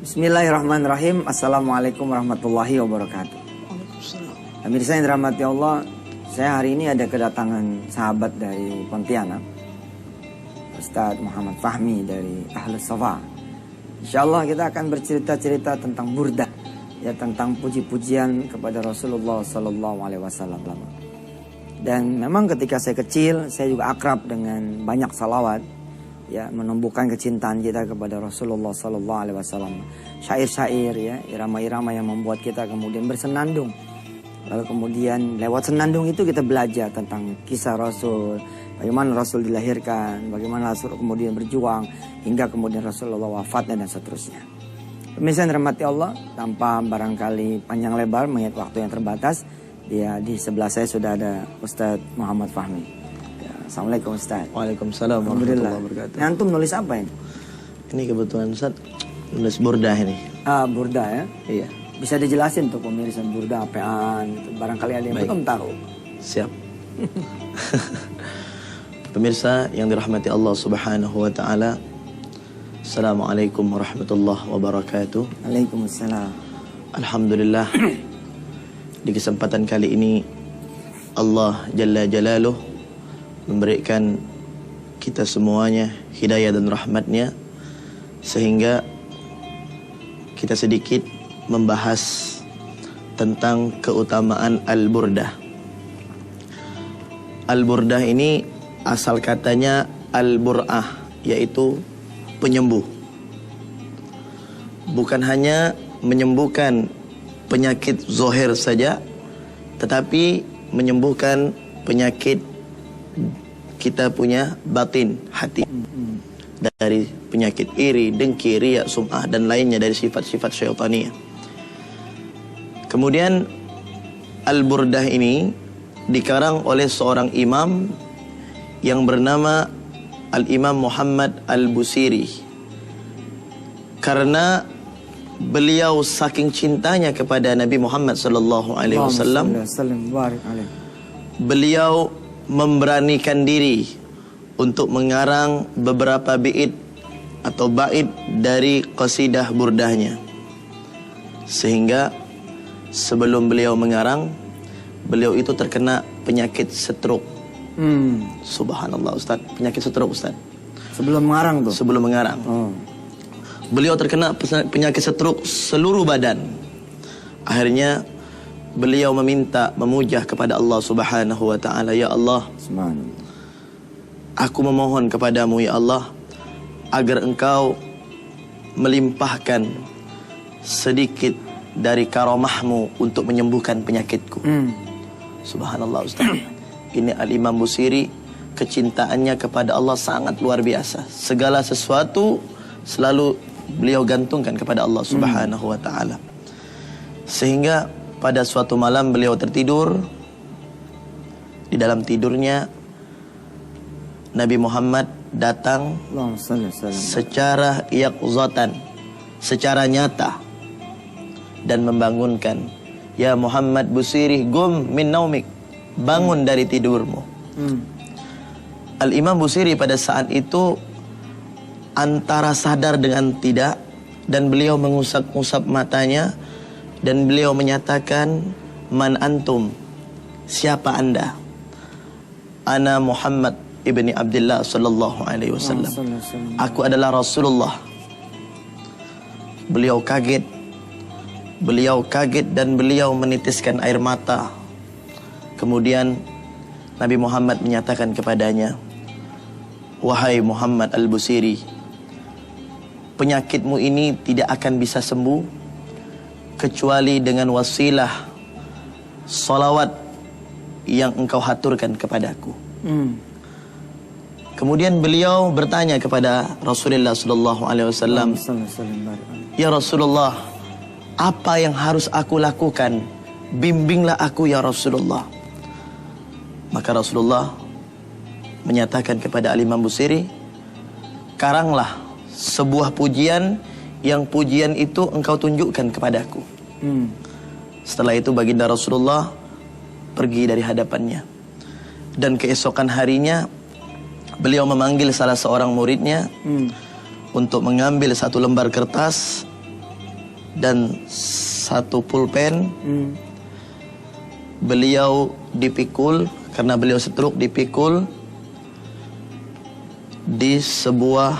Bismillahirrahmanirrahim. Assalamualaikum warahmatullahi wabarakatuh. Pemirsa yang dirahmati Allah, saya hari ini ada kedatangan sahabat dari Pontianak, Ustadz Muhammad Fahmi dari Ahlus Safa. Insyaallah kita akan bercerita-cerita tentang burdah, ya, tentang puji-pujian kepada Rasulullah Sallallahu Alaihi Wasallam. Dan memang ketika saya kecil, saya juga akrab dengan banyak salawat, ya, menumbuhkan kecintaan kita kepada Rasulullah Sallallahu Alaihi Wasallam. Syair-syair, ya, irama-irama yang membuat kita kemudian bersenandung. Lalu kemudian lewat senandung itu kita belajar tentang kisah Rasul, bagaimana Rasul dilahirkan, bagaimana Rasul kemudian berjuang hingga kemudian Rasulullah wafat dan seterusnya. Pemirsa yang dirahmati Allah, tanpa barangkali panjang lebar mengingat waktu yang terbatas, ya, di sebelah saya sudah ada Ustadz Muhammad Fahmi. Assalamualaikum Ustaz. Waalaikumsalam warahmatullahi wabarakatuh. Antum nulis apa ini? Ini kebetulan Ustaz nulis burdah ini. Burdah, ya? Iya. Bisa dijelasin tuh pemirsa burdah apaan gitu. Barangkali ada yang belum tahu. Siap. Pemirsa yang dirahmati Allah Subhanahu wa taala. Assalamualaikum warahmatullahi wabarakatuh. Waalaikumsalam. Alhamdulillah. Di kesempatan kali ini Allah Jalla Jalaluh memberikan kita semuanya hidayah dan rahmatnya, sehingga kita sedikit membahas tentang keutamaan Al-Burdah. Al-Burdah ini asal katanya Al-Bur'ah, yaitu penyembuh. Bukan hanya menyembuhkan penyakit zohir saja, tetapi menyembuhkan penyakit kita punya batin, hati, dari penyakit iri, dengki, riya, sum'ah dan lainnya dari sifat-sifat syaitaniyah. Kemudian Al-Burdah ini dikarang oleh seorang imam yang bernama Al-Imam Muhammad Al-Busiri, karena beliau saking cintanya kepada Nabi Muhammad sallallahu alaihi wasallam, beliau memberanikan diri untuk mengarang beberapa bait atau bait dari qasidah burdahnya. Sehingga sebelum beliau mengarang, beliau itu terkena penyakit stroke. Subhanallah Ustaz, penyakit stroke Ustaz. Sebelum mengarang tuh? Sebelum mengarang. Beliau terkena penyakit stroke seluruh badan. Akhirnya beliau memujah kepada Allah Subhanahu wa taala, ya Allah, aku memohon kepadamu ya Allah agar engkau melimpahkan sedikit dari karamahmu untuk menyembuhkan penyakitku. Subhanallah Ustaz. Ini Al-Imam Busiri, kecintaannya kepada Allah sangat luar biasa. Segala sesuatu selalu beliau gantungkan kepada Allah Subhanahu wa taala. Sehingga pada suatu malam beliau tertidur. Di dalam tidurnya Nabi Muhammad datang secara yaqzatan, secara nyata, dan membangunkan, ya Muhammad Busiri, gum min naumik, bangun dari tidurmu. Al-Imam Busiri pada saat itu antara sadar dengan tidak, dan beliau mengusap-usap matanya. Dan beliau menyatakan, man antum, siapa anda? Ana Muhammad ibni Abdullah sallallahu alaihi wasallam. Aku adalah Rasulullah. Beliau kaget dan beliau menitiskan air mata. Kemudian Nabi Muhammad menyatakan kepadanya, wahai Muhammad Al-Busiri, penyakitmu ini tidak akan bisa sembuh kecuali dengan wasilah salawat yang engkau haturkan kepadaku. Kemudian beliau bertanya kepada Rasulullah sallallahu alaihi wasallam, ya Rasulullah, apa yang harus aku lakukan? Bimbinglah aku ya Rasulullah. Maka Rasulullah menyatakan kepada Al-Imam Busiri, karanglah sebuah pujian yang pujian itu engkau tunjukkan kepadaku. Setelah itu baginda Rasulullah pergi dari hadapannya. Dan keesokan harinya beliau memanggil salah seorang muridnya untuk mengambil satu lembar kertas dan satu pulpen. Beliau dipikul, karena beliau stroke, dipikul di sebuah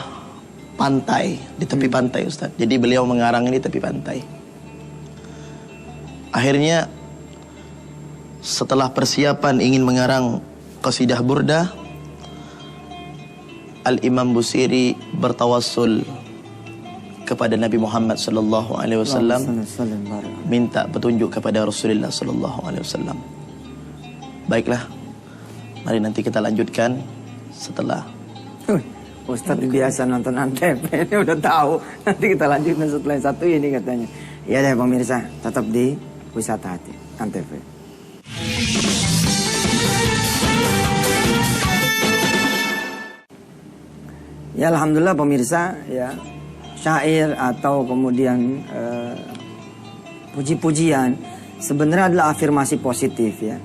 pantai, di tepi pantai Ustaz. Jadi beliau mengarang ini tepi pantai. Akhirnya setelah persiapan ingin mengarang qasidah burdah, Al-Imam Busiri bertawassul kepada Nabi Muhammad sallallahu alaihi wasallam, minta petunjuk kepada Rasulullah sallallahu alaihi wasallam. Baiklah, mari nanti kita lanjutkan setelah. Ustadz biasa nonton Antv, ini udah tahu. Nanti kita lanjutkan setelah yang satu ini katanya. Ya deh pemirsa, tetap di Wisata Hati Antv. Ya alhamdulillah pemirsa, ya syair atau kemudian puji-pujian sebenarnya adalah afirmasi positif ya.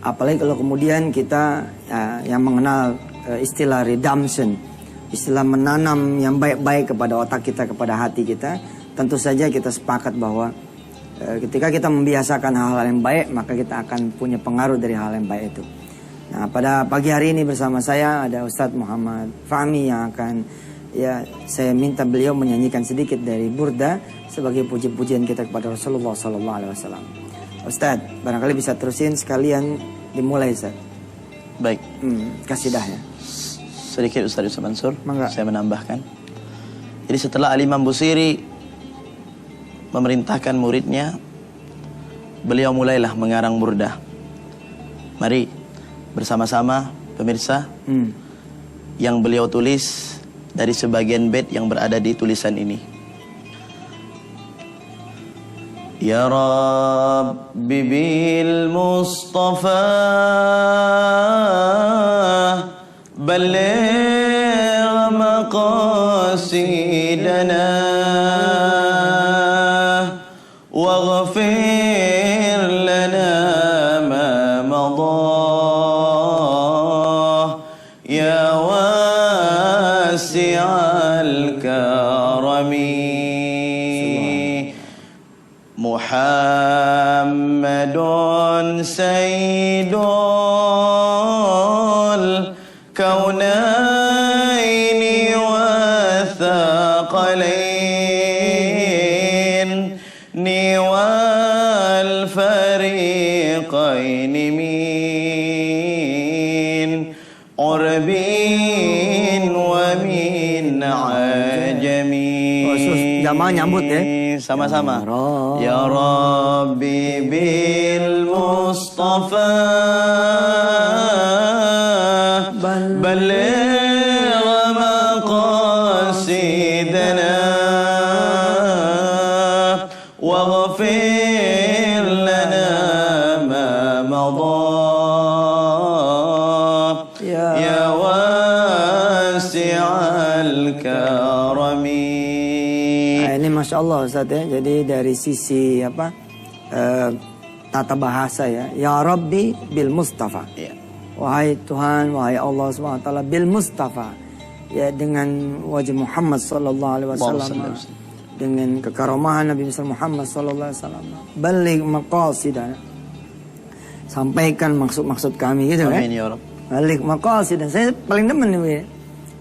Apalagi kalau kemudian kita yang mengenal istilah redemption, istilah menanam yang baik-baik kepada otak kita, kepada hati kita, tentu saja kita sepakat bahwa ketika kita membiasakan hal-hal yang baik, maka kita akan punya pengaruh dari hal yang baik itu. Nah, pada pagi hari ini bersama saya ada Ustadz Muhammad Fahmi yang akan saya minta beliau menyanyikan sedikit dari Burda sebagai puji-pujian kita kepada Rasulullah sallallahu alaihi wasallam. Ustadz, barangkali bisa terusin sekalian dimulai Ustadz. Baik. Kasidahnya. Sedikit Ustaz Yusuf Mansur, saya menambahkan. Jadi setelah Al-Imam Busiri memerintahkan muridnya, beliau mulailah mengarang burdah. Mari bersama-sama pemirsa yang beliau tulis dari sebagian bait yang berada di tulisan ini. Ya Rabbi bil Mustafa balligh maqasidana waghfir lana ma madah ya wasi'al karami Muhammadun sayyidul kaunaini wa thaqalain ni wal fariqain min urbin wa min ajami. Jamaah nyambut ya. Sama-sama. Ya Rabbi bil Mustafa balligh maqasidana waghfir lana ma madah ya wasi'al karami. Ini Masya Allah Ustaz ya. Jadi dari sisi tata bahasa ya. Ya Rabbi bil Mustafa. Wahai Tuhan, wahai Allah SWT bil Mustafa. Ya dengan wajah Muhammad sallallahu alaihi wasallam. Dengan kekaromahan Nabi Muhammad sallallahu alaihi wasallam. Baligh maqasidana. Sampaikan maksud-maksud kami gitu kan. Amin ya Rabb. Baligh maqasidana. Saya paling demen nih.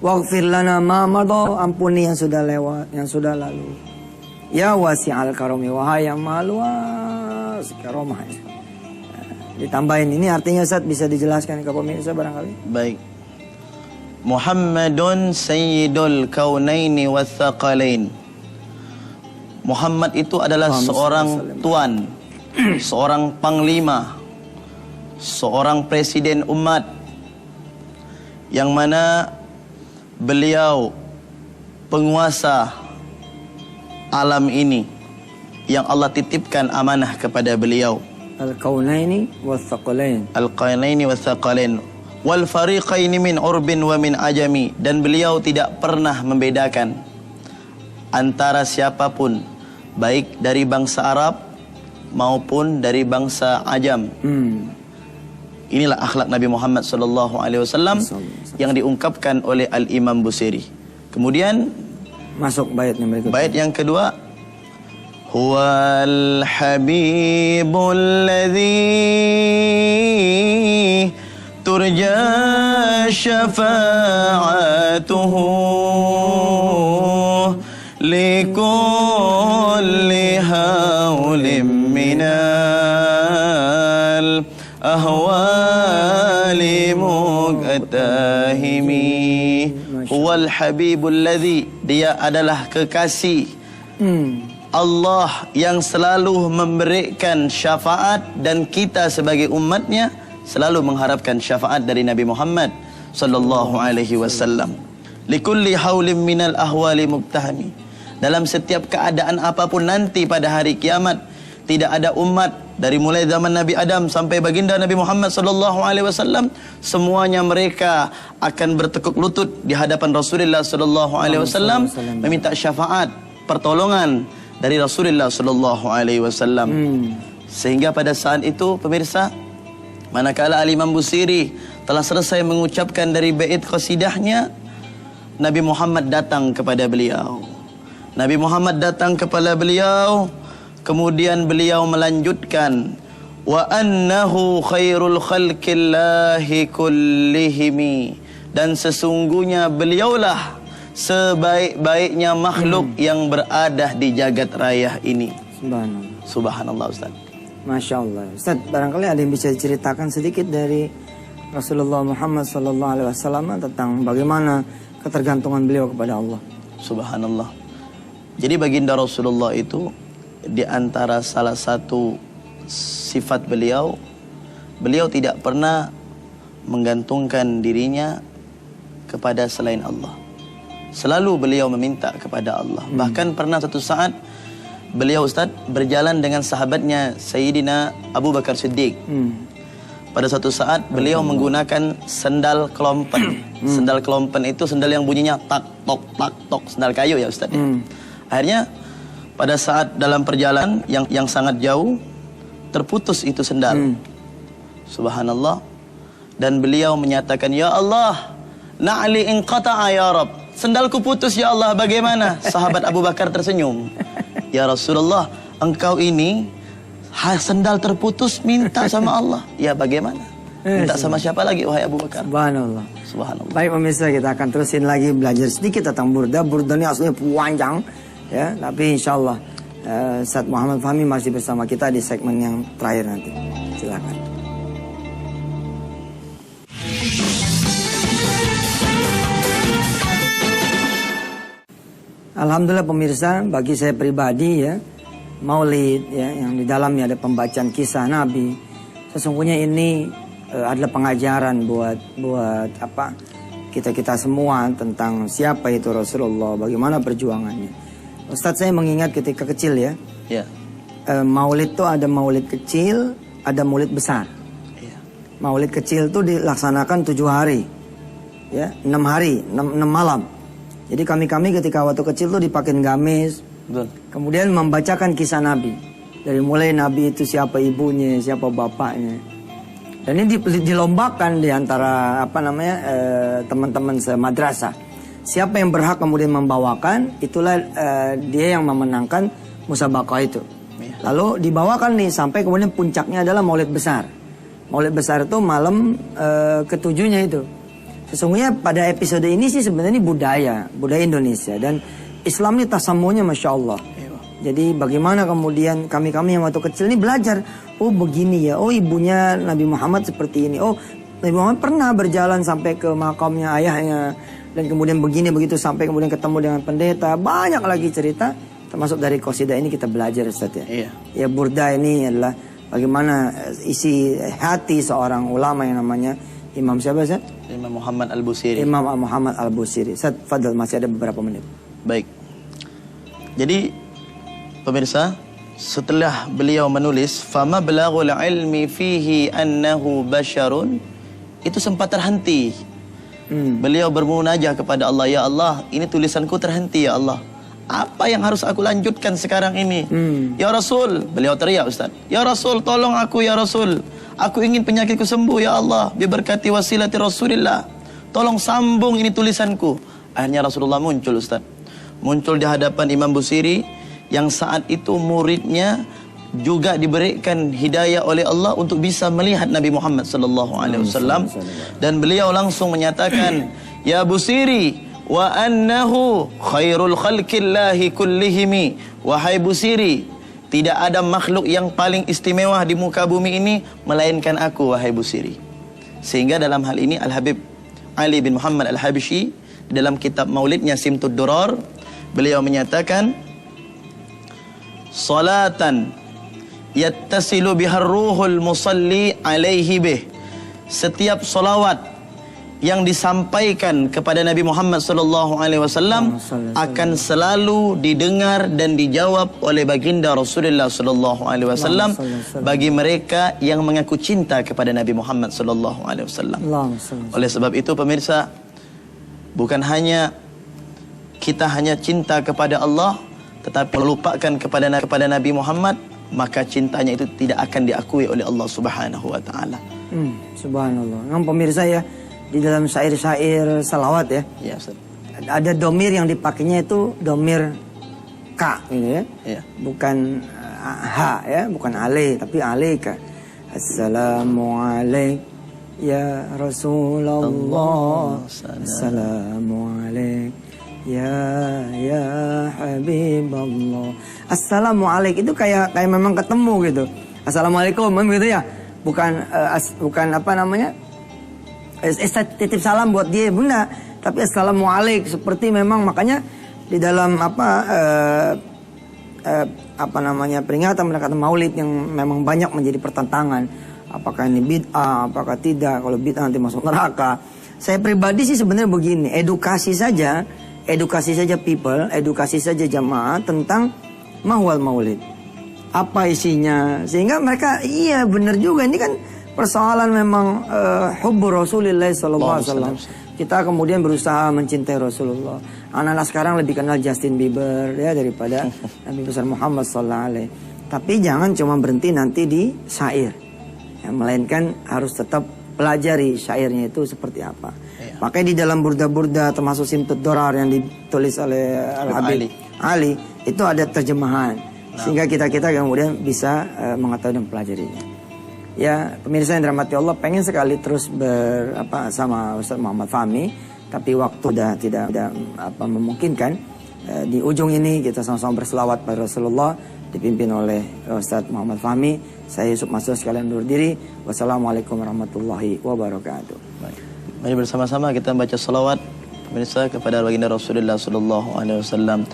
Waghfir lana ma madha, ampuni yang sudah lewat, yang sudah lalu. Ya wasi'al karami, wahai yang maha luas karomah. Ditambahin ini artinya Ustaz, bisa dijelaskan ke pemirsa barangkali? Baik. Muhammadun sayyidul kaunaini wathaqalain. Muhammad itu adalah seorang tuan, seorang panglima, seorang presiden umat, yang mana beliau penguasa alam ini yang Allah titipkan amanah kepada beliau. Al-kaunaini wathaqalain. Al-kaunaini wathaqalain. Wal fariqaini min urbin wa min ajami. Dan beliau tidak pernah membedakan antara siapapun, baik dari bangsa Arab maupun dari bangsa Ajam. Inilah akhlak Nabi Muhammad SAW yang diungkapkan oleh Al-Imam Busiri. Kemudian masuk bait yang berikutnya. Bait yang kedua, Huwal habibul ladzi turja syafa'atuhu likulli hawlim minal ahwali muqtahimi. Huwal habibul ladzi, dia adalah kekasih Allah yang selalu memberikan syafaat, dan kita sebagai umatnya selalu mengharapkan syafaat dari Nabi Muhammad sallallahu alaihi wasallam. Likulli haulim minal ahwali muqtahami. Dalam setiap keadaan apapun nanti pada hari kiamat, tidak ada umat dari mulai zaman Nabi Adam sampai baginda Nabi Muhammad sallallahu alaihi wasallam, semuanya mereka akan bertekuk lutut di hadapan Rasulullah sallallahu alaihi wasallam meminta syafaat, pertolongan dari Rasulullah sallallahu alaihi wasallam. Sehingga pada saat itu pemirsa, manakala Al-Imam Busiri telah selesai mengucapkan dari bait qasidahnya, Nabi Muhammad datang kepada beliau. Nabi Muhammad datang kepada beliau, kemudian beliau melanjutkan, wa annahu khairul khalqillahi kullihimi, dan sesungguhnya beliaulah sebaik-baiknya makhluk yang berada di jagat raya ini. Subhanallah. Subhanallah Ustaz. Masya Allah. Ustaz, barangkali ada yang bisa diceritakan sedikit dari Rasulullah Muhammad SAW tentang bagaimana ketergantungan beliau kepada Allah. Subhanallah. Jadi baginda Rasulullah itu, di antara salah satu sifat beliau, beliau tidak pernah menggantungkan dirinya kepada selain Allah. Selalu beliau meminta kepada Allah. Bahkan pernah satu saat beliau Ustaz berjalan dengan sahabatnya Sayyidina Abu Bakar Siddiq. Pada satu saat beliau menggunakan sendal kelompen. Sendal kelompen itu sendal yang bunyinya tak tok, sendal kayu ya Ustaz. Akhirnya pada saat dalam perjalanan yang sangat jauh, terputus itu sendal. Subhanallah. Dan beliau menyatakan, ya Allah, na'li inqata'a ya Rabb. Sendalku putus ya Allah, bagaimana? Sahabat Abu Bakar tersenyum. Ya Rasulullah, engkau ini sendal terputus minta sama Allah. Ya bagaimana? Minta sama siapa lagi wahai Abu Bakar? Subhanallah. Subhanallah. Baik pemirsa, kita akan terusin lagi belajar sedikit tentang burda. Burda ini aslinya panjang, ya. Tapi insya Allah Ustaz Muhammad Fahmi masih bersama kita di segmen yang terakhir nanti. Silakan. Alhamdulillah pemirsa, bagi saya pribadi ya, Maulid ya, yang di dalamnya ada pembacaan kisah Nabi, sesungguhnya ini adalah pengajaran buat apa kita semua tentang siapa itu Rasulullah, bagaimana perjuangannya. Ustadz, saya mengingat ketika kecil ya, Maulid tuh ada Maulid kecil, ada Maulid besar. Maulid kecil tuh dilaksanakan 7 hari, ya 6 hari, 6 malam. Jadi kami ketika waktu kecil tuh dipakein gamis, kemudian membacakan kisah Nabi. Dari mulai Nabi itu siapa ibunya, siapa bapaknya. Dan ini dilombakan di antara teman-teman semadrasah. Siapa yang berhak kemudian membawakan, itulah dia yang memenangkan musabaqah itu. Lalu dibawakan nih sampai kemudian puncaknya adalah Maulid besar. Maulid besar itu malam ketujuhnya itu. Sesungguhnya pada episode ini sih sebenarnya budaya Indonesia, dan Islam ini tasamunya Masya Allah. Jadi bagaimana kemudian kami yang waktu kecil ini belajar, oh begini ya, oh ibunya Nabi Muhammad seperti ini, oh Nabi Muhammad pernah berjalan sampai ke makamnya ayahnya, dan kemudian begini begitu sampai kemudian ketemu dengan pendeta. Banyak lagi cerita, termasuk dari qasidah ini kita belajar Ustaz ya. Ya burda ini adalah bagaimana isi hati seorang ulama yang namanya Imam siapa Ustaz? Imam Muhammad Al-Busiri. Imam Muhammad Al-Busiri. Ustaz, fadal, masih ada beberapa menit. Baik. Jadi pemirsa, setelah beliau menulis fama balaghul ilmi fihi annahu basyarun, itu sempat terhenti. Beliau bermunajah kepada Allah, ya Allah, ini tulisanku terhenti ya Allah. Apa yang harus aku lanjutkan sekarang ini? Ya Rasul, beliau teriak Ustaz, ya Rasul, tolong aku ya Rasul. Aku ingin penyakitku sembuh ya Allah, biberkati wasilati Rasulillah. Tolong sambung ini tulisanku. Akhirnya Rasulullah muncul Ustaz. Muncul di hadapan Imam Busiri. yang saat itu muridnya juga diberikan hidayah oleh Allah untuk bisa melihat Nabi Muhammad sallallahu alaihi wasallam, dan beliau langsung menyatakan, ya Busiri, wa annahu khairul khalqillahi kullihimi, wahai Busiri, tidak ada makhluk yang paling istimewa di muka bumi ini melainkan aku, wahai Busiri. Sehingga dalam hal ini Al-Habib Ali bin Muhammad Al-Habsyi dalam kitab Maulidnya Simtud Durar, beliau menyatakan, salatan yattasilu bihar ruhul musalli alaihi bih. Setiap solawat yang disampaikan kepada Nabi Muhammad sallallahu alaihi wasallam akan selalu didengar dan dijawab oleh baginda Rasulullah sallallahu alaihi wasallam bagi mereka yang mengaku cinta kepada Nabi Muhammad sallallahu alaihi wasallam. Oleh sebab itu pemirsa, bukan hanya kita hanya cinta kepada Allah, tetapi melupakan kepada Nabi Muhammad, maka cintanya itu tidak akan diakui oleh Allah Subhanahu wa taala. Subhanallah. Memang pemirsa ya, di dalam syair-syair salawat ya. Ya, Ustaz. Ada domir yang dipakainya itu domir ka gitu ya. Ya. Bukan ha ya, bukan ale tapi alaika. Assalamualaikum ya Rasulullah. Assalamualaikum ya Habiballah. Assalamualaikum itu kayak memang ketemu gitu. Assalamualaikum gitu ya. Bukan apa namanya? Titip salam buat dia bunda, tapi assalamualaikum seperti memang, makanya di dalam apa namanya peringatan mendekati Maulid yang memang banyak menjadi pertentangan. Apakah ini bid'ah, apakah tidak? Kalau bid'ah nanti masuk neraka. Saya pribadi sih sebenarnya begini, edukasi saja people, edukasi saja jamaah tentang mahwal maulid. Apa isinya? Sehingga mereka, iya benar juga, ini kan persoalan memang hubbu Rasulullah sallallahu alaihi wasallam. Kita kemudian berusaha mencintai Rasulullah. Anak-anak sekarang lebih kenal Justin Bieber ya daripada Nabi besar Muhammad sallallahu alaihi. Tapi jangan cuma berhenti nanti di syair. Ya, melainkan harus tetap pelajari syairnya itu seperti apa. Makanya di dalam burda-burda termasuk Simtud Durar yang ditulis oleh Al-Habib Ali itu ada terjemahan sehingga kita kemudian bisa mengetahui dan pelajarinya. Ya pemirsa yang dirahmati Allah, pengen sekali terus sama Ustaz Muhammad Fahmi, tapi waktu sudah tidak memungkinkan. Di ujung ini kita sama-sama berselawat pada Rasulullah dipimpin oleh Ustaz Muhammad Fahmi. Saya Yusuf Masud sekalian undur diri. Wassalamualaikum warahmatullahi wabarakatuh. Mari bersama-sama kita baca salawat pemirsa kepada baginda Rasulullah sallallahu alaihi wasallam.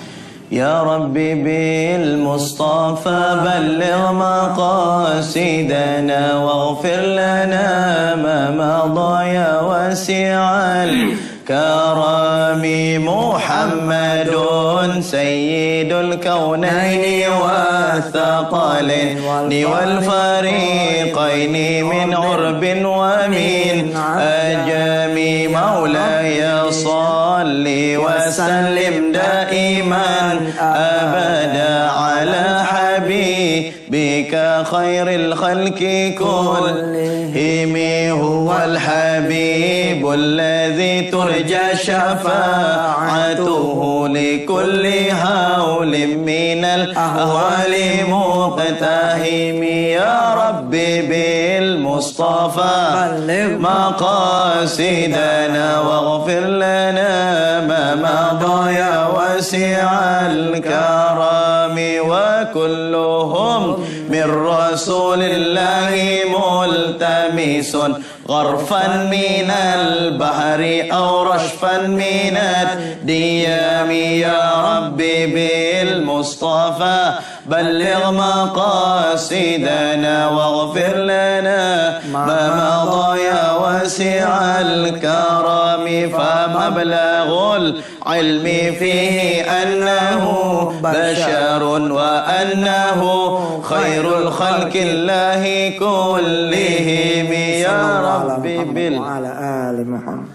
Ya Rabbi bil Mustafa balligh maqasidana waghfir lana ma madha ya wasi'al karami Muhammadun sayyidul kaunaini wa thaqalaini wal fariqaini min urbin wa min ajami maulaya salli wa sallim daiman abada ala habibika khairil khalqi kullihim huwal habibul ladzi turja syafa'atuhu likulli hawlin minal ahwali muqtahimi ya rabbi bil mustafa balligh maqasidana waghfir lana ma madha ya wasi'al karami wa kulluhum min rasulillahi multamisun gharfan minal bahri aw rashfan minad diyami ya rabbi bil mustafa balligh maqasidana waghfir lana ma madha ya wasi'al karami fa mablaghul ilmi fihi annahu basharun wa annahu khairul khalqillahi kullihim ya rabbi bil ala ali Muhammad.